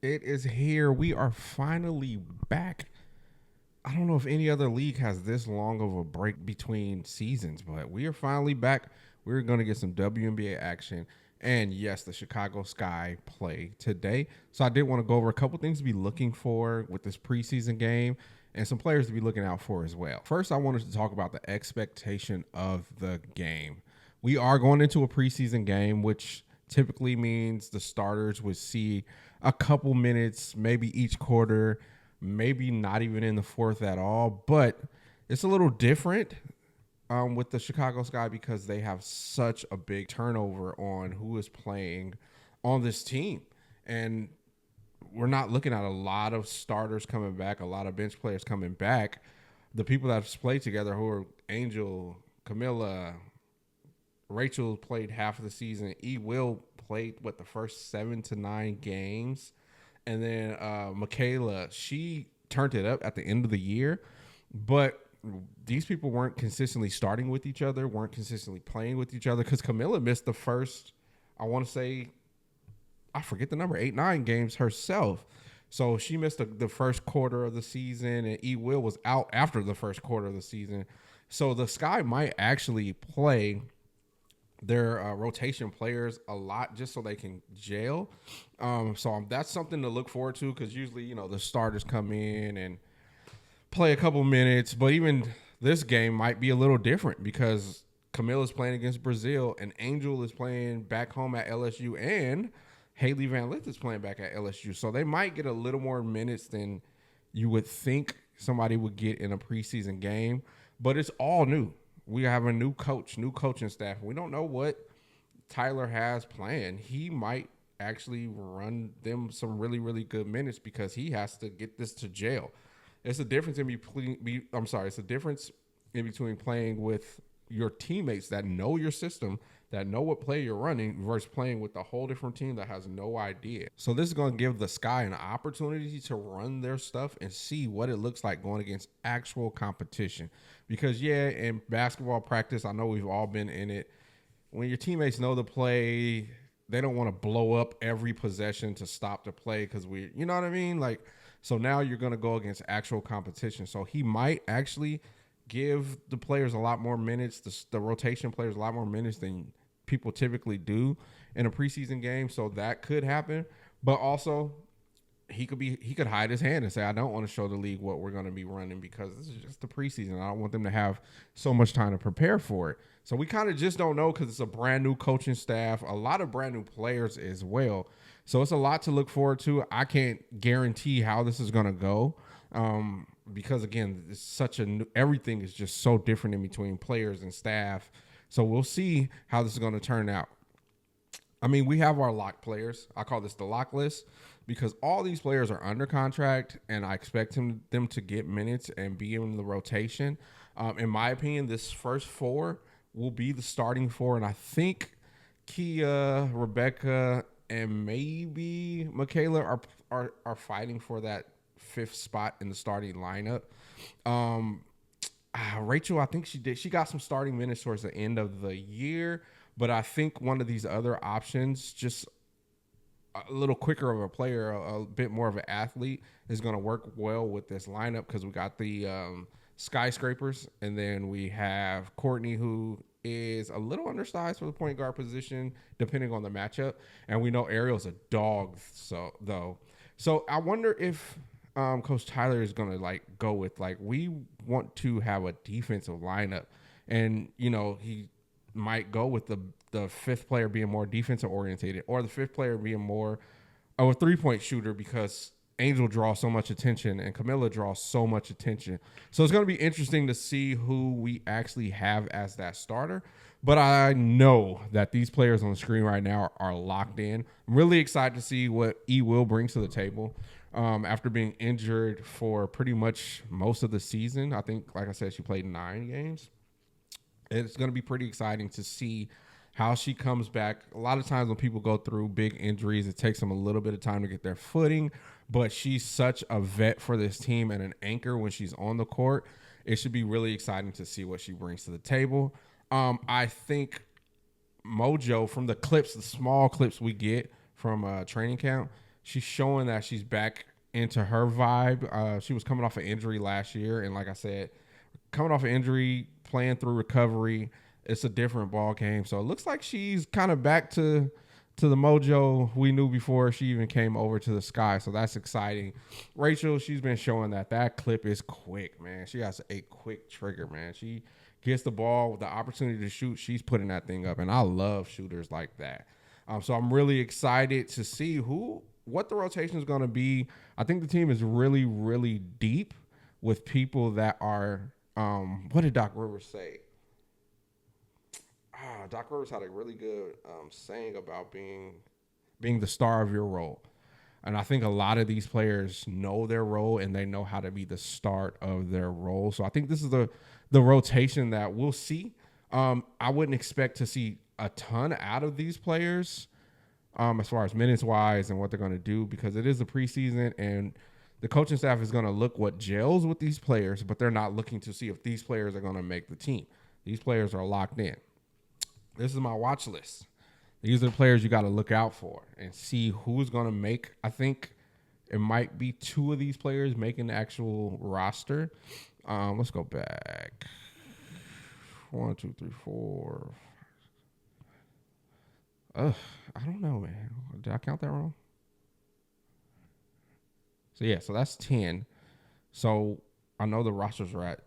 It is here. We are finally back. I don't know if any other league has this long of a break between seasons, but we are finally back. We're going to get some WNBA action. And yes, the Chicago Sky play today. So I did want to go over a couple things to be looking for with this preseason game and some players to be looking out for as well. First, I wanted to talk about the expectation of the game. We are going into a preseason game, which typically means the starters would see a couple minutes, maybe each quarter, maybe not even in the fourth at all. But it's a little different with the Chicago Sky because they have such a big turnover on who is playing on this team. And we're not looking at a lot of starters coming back, a lot of bench players coming back. The people that have played together, who are Angel, Camilla, Rachel played half of the season. Will played the first 7 to 9 games, and then Michaela, she turned it up at the end of the year, but these people weren't consistently starting with each other, weren't consistently playing with each other because Camilla missed the first, I want to say, I forget the number, 8-9 games herself. So she missed the first quarter of the season, and Will was out after the first quarter of the season. So the Sky might actually play their rotation players a lot just so they can jail. So that's something to look forward to because usually, the starters come in and play a couple minutes. But even this game might be a little different because Camilla's playing against Brazil and Angel is playing back home at LSU and Haley Van Lith is playing back at LSU. So they might get a little more minutes than you would think somebody would get in a preseason game. But it's all new. We have a new coach, new coaching staff. We don't know what Tyler has planned. He might actually run them some really, really good minutes because he has to get this to jail. It's a difference in it's a difference in between playing with your teammates that know your system, that know what play you're running, versus playing with a whole different team that has no idea. So this is going to give the Sky an opportunity to run their stuff and see what it looks like going against actual competition. Because, in basketball practice, I know we've all been in it. When your teammates know the play, they don't want to blow up every possession to stop the play because you know what I mean? So now you're going to go against actual competition. So he might actually give the players a lot more minutes, the rotation players a lot more minutes than people typically do in a preseason game. So that could happen. But also, he could hide his hand and say, I don't want to show the league what we're going to be running because this is just the preseason. I don't want them to have so much time to prepare for it. So we kind of just don't know because it's a brand new coaching staff, a lot of brand new players as well. So it's a lot to look forward to. I can't guarantee how this is going to go because, again, it's such everything is just so different in between players and staff. So we'll see how this is going to turn out. I mean, we have our lock players. I call this the lock list because all these players are under contract, and I expect them to get minutes and be in the rotation. In my opinion, this first four will be the starting four, and I think Kia, Rebecca, and maybe Michaela are fighting for that fifth spot in the starting lineup. Rachel, I think she got some starting minutes towards the end of the year, but I think one of these other options, just a little quicker of a player, a bit more of an athlete, is going to work well with this lineup because we got the skyscrapers, and then we have Courtney, who is a little undersized for the point guard position, depending on the matchup, and we know Ariel's a dog. So I wonder if Coach Tyler is going to go with we want to have a defensive lineup, and he might go with the fifth player being more defensive orientated, or the fifth player being more of a 3-point shooter because Angel draws so much attention and Camilla draws so much attention. So it's going to be interesting to see who we actually have as that starter. But I know that these players on the screen right now are locked in. I'm really excited to see what Will brings to the table after being injured for pretty much most of the season. I think, like I said, she played 9 games. It's going to be pretty exciting to see how she comes back. A lot of times when people go through big injuries, it takes them a little bit of time to get their footing, but she's such a vet for this team and an anchor when she's on the court. It should be really exciting to see what she brings to the table. I think Mojo, from the clips, the small clips we get from training camp, she's showing that she's back into her vibe. She was coming off an injury last year, and like I said, coming off an injury, playing through recovery, it's a different ball game. So it looks like she's kind of back to the mojo we knew before she even came over to the Sky. So that's exciting. Rachel, she's been showing that clip is quick, man. She has a quick trigger, man. She gets the ball with the opportunity to shoot. She's putting that thing up, and I love shooters like that. So I'm really excited to see what the rotation is going to be. I think the team is really, really deep with people that are. What did Doc Rivers say? Doc Rivers had a really good saying about being the star of your role. And I think a lot of these players know their role and they know how to be the start of their role. So I think this is the rotation that we'll see. I wouldn't expect to see a ton out of these players as far as minutes wise and what they're going to do, because it is the preseason and the coaching staff is going to look what gels with these players, but they're not looking to see if these players are going to make the team. These players are locked in. This is my watch list. These are the players you got to look out for and see who's going to make. I think it might be two of these players making the actual roster. Let's go back. 1, 2, 3, 4. I don't know, man. Did I count that wrong? So, yeah, so that's 10. So I know the rosters are at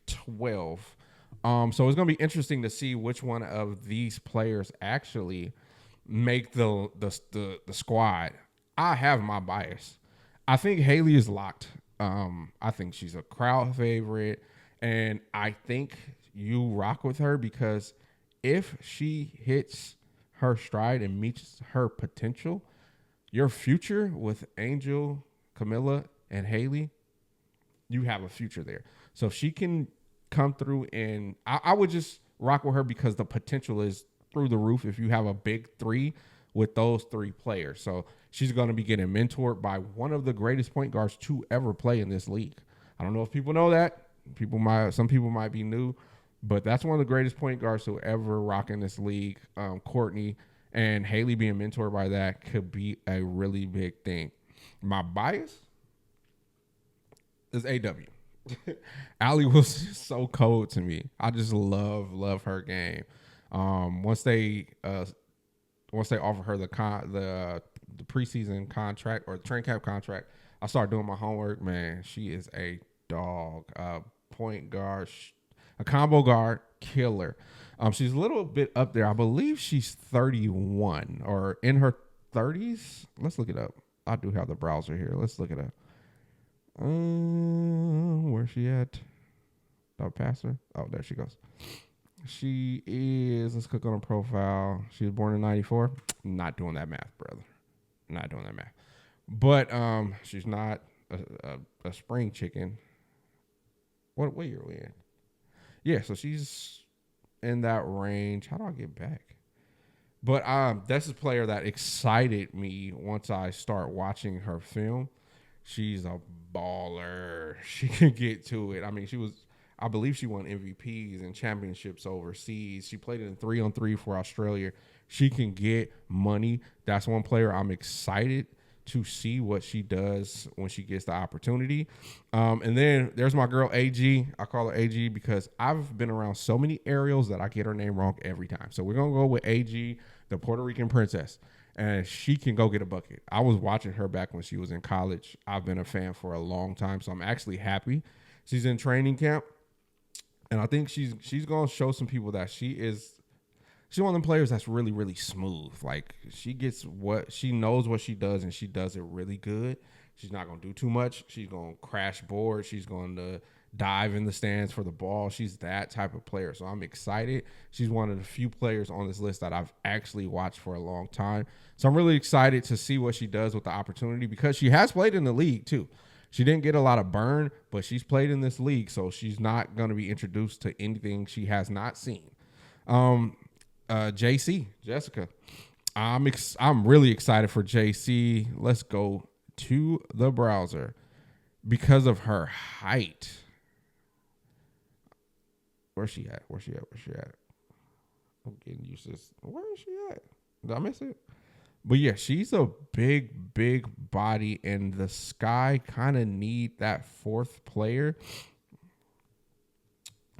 12. So it's going to be interesting to see which one of these players actually make the squad. I have my bias. I think Haley is locked. I think she's a crowd favorite, and I think you rock with her because if she hits her stride and meets her potential, your future with Angel, Camilla, and Haley, you have a future there. So if she can come through, and I would just rock with her because the potential is through the roof if you have a big three with those three players. So she's going to be getting mentored by one of the greatest point guards to ever play in this league. I don't know if people know that. Some people might be new, but that's one of the greatest point guards to ever rock in this league. Courtney and Haley being mentored by that could be a really big thing. My bias is AW. Allie was just so cold to me. I just love her game. Once they offer her the preseason contract or training camp contract, I started doing my homework. Man, she is a dog. Point guard, a combo guard, killer. She's a little bit up there. I believe she's 31 or in her 30s. Let's look it up. I do have the browser here. Let's look it up. Where's she at? I'll pass her. Oh, there she goes. She is, let's click on her profile. She was born in 94. Not doing that math, brother. Not doing that math. But she's not a spring chicken. What year are we in? Yeah, so she's in that range. How do I get back? But that's a player that excited me once I start watching her film. She's a baller. She can get to it. I mean, I believe she won MVPs and championships overseas. She played in 3-on-3 for Australia. She can get money. That's one player I'm excited to see what she does when she gets the opportunity. And then there's my girl AG. I call her AG because I've been around so many Ariels that I get her name wrong every time. So we're going to go with AG, the Puerto Rican princess. And she can go get a bucket. I was watching her back when she was in college. I've been a fan for a long time, so I'm actually happy she's in training camp. And I think she's going to show some people that she's one of them players that's really, really smooth. Like, she knows what she does, and she does it really good. She's not going to do too much. She's going to crash boards. She's going to dive in the stands for the ball. She's that type of player. So I'm excited. She's one of the few players on this list that I've actually watched for a long time. So I'm really excited to see what she does with the opportunity because she has played in the league too. She didn't get a lot of burn, but she's played in this league. So she's not going to be introduced to anything she has not seen. Jessica. I'm really excited for JC. Let's go to the browser because of her height. Where's she at? I'm getting used to this. Where is she at? Did I miss it? But yeah, she's a big body, and the Sky kind of need that fourth player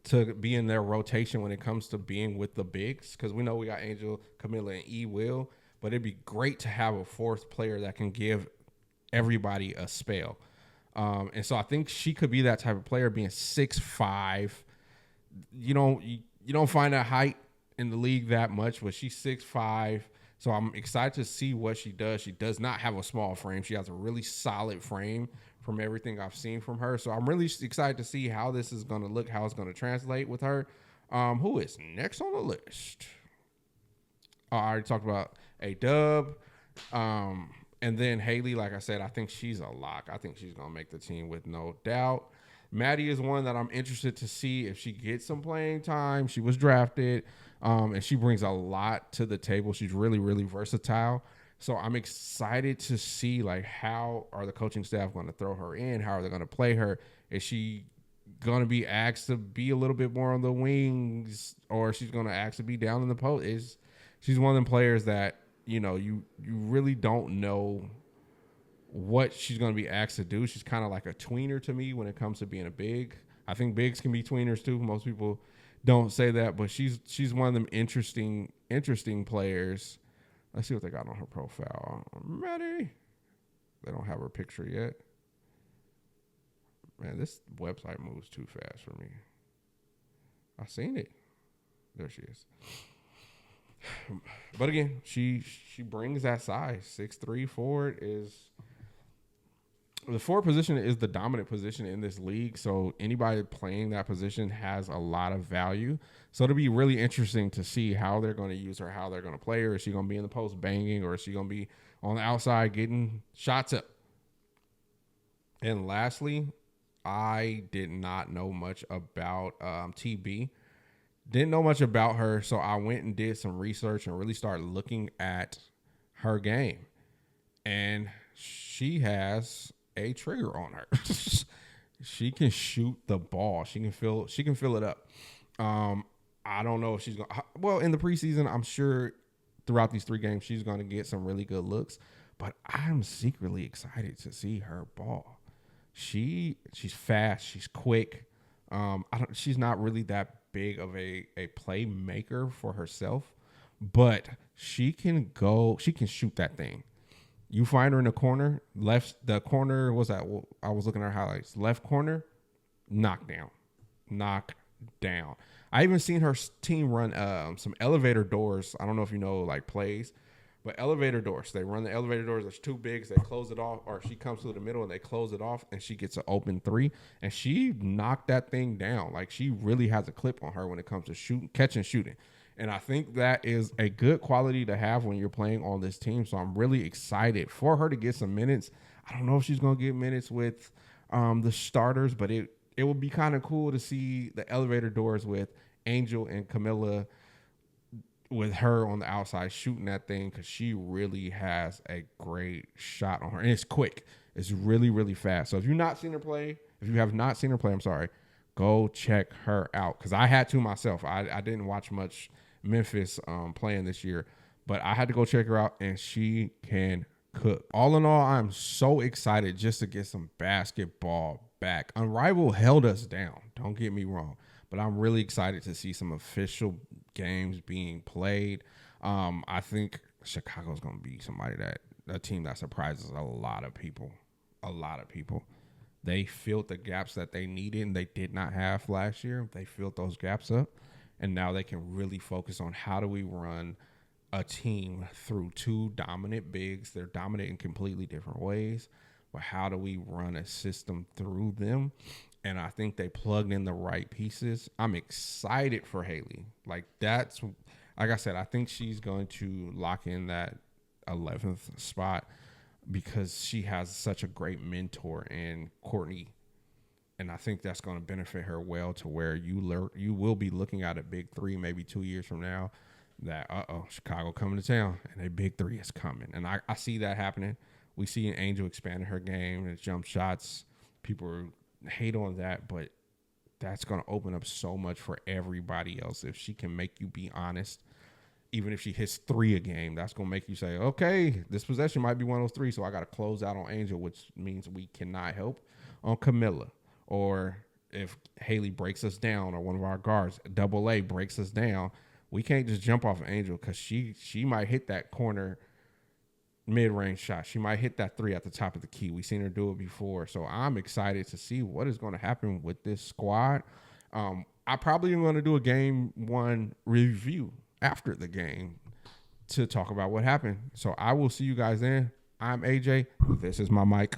to be in their rotation when it comes to being with the bigs, because we know we got Angel, Camilla, and E Will, but it'd be great to have a fourth player that can give everybody a spell. And so I think she could be that type of player, being 6'5". You don't find that height in the league that much, but she's 6'5". So I'm excited to see what she does. She does not have a small frame. She has a really solid frame from everything I've seen from her. So I'm really excited to see how this is going to look, how it's going to translate with her. Who is next on the list? I already talked about A-Dub. And then Haley, like I said, I think she's a lock. I think she's going to make the team with no doubt. Maddie is one that I'm interested to see if she gets some playing time. She was drafted, and she brings a lot to the table. She's really versatile. So I'm excited to see, like, how are the coaching staff going to throw her in? How are they going to play her? Is she going to be asked to be a little bit more on the wings, or she's going to ask to be down in the post? She's one of them players that, you really don't know what she's going to be asked to do. She's kind of like a tweener to me when it comes to being a big. I think bigs can be tweeners too. Most people don't say that, but she's one of them interesting players. Let's see what they got on her profile. Ready? They don't have her picture yet. Man, this website moves too fast for me. I seen it. There she is. But again, she brings that size. 6'3" forward is the forward position is the dominant position in this league. So anybody playing that position has a lot of value. So it'll be really interesting to see how they're going to use her, how they're going to play her. Is she going to be in the post banging, or is she going to be on the outside getting shots up? And lastly, I did not know much about TB. Didn't know much about her, so I went and did some research and really started looking at her game. And she has a trigger on her. She can shoot the ball. She can fill it up. I don't know if she's going to, well, in the preseason, I'm sure throughout these 3 games, she's going to get some really good looks, but I'm secretly excited to see her ball. She's fast. She's quick. She's not really that big of a playmaker for herself, but she can shoot that thing. You find her in the corner, the corner, what's that? I was looking at her highlights. Left corner, knock down. I even seen her team run some elevator doors. I don't know if you know, like, plays, but elevator doors. They run the elevator doors. There's 2 bigs. They close it off, or she comes through the middle and they close it off, and she gets an open 3, and she knocked that thing down. Like, she really has a clip on her when it comes to shooting, catching, shooting. And I think that is a good quality to have when you're playing on this team. So I'm really excited for her to get some minutes. I don't know if she's going to get minutes with the starters, but it would be kind of cool to see the elevator doors with Angel and Camilla, with her on the outside shooting that thing, because she really has a great shot on her. And it's quick. It's really fast. So if you have not seen her play, I'm sorry, go check her out, because I had to myself. I didn't watch much Memphis playing this year, but I had to go check her out, and she can cook. All in all, I'm so excited just to get some basketball back. Unrivaled held us down, don't get me wrong, but I'm really excited to see some official games being played. I think Chicago's going to be a team that surprises a lot of people. They filled the gaps that they needed and they did not have last year. They filled those gaps up, and now they can really focus on how do we run a team through 2 dominant bigs. They're dominant in completely different ways, but how do we run a system through them? And I think they plugged in the right pieces. I'm excited for Haley. Like I said, I think she's going to lock in that 11th spot, because she has such a great mentor in Courtney. And I think that's going to benefit her well, to where you will be looking at a big 3 maybe 2 years from now, that, Chicago coming to town, and a big 3 is coming. And I see that happening. We see an Angel expanding her game and jump shots. People hate on that, but that's going to open up so much for everybody else if she can make you be honest. even if she hits 3 a game, that's going to make you say, okay, this possession might be one of those 3, so I got to close out on Angel, which means we cannot help on Camilla. Or if Haley breaks us down, or one of our guards, Double A, breaks us down, we can't just jump off of Angel because she might hit that corner mid-range shot. She might hit that 3 at the top of the key. We've seen her do it before. So I'm excited to see what is going to happen with this squad. I probably am going to do a game 1 review after the game to talk about what happened. So I will see you guys then. I'm AJ. This is my mic.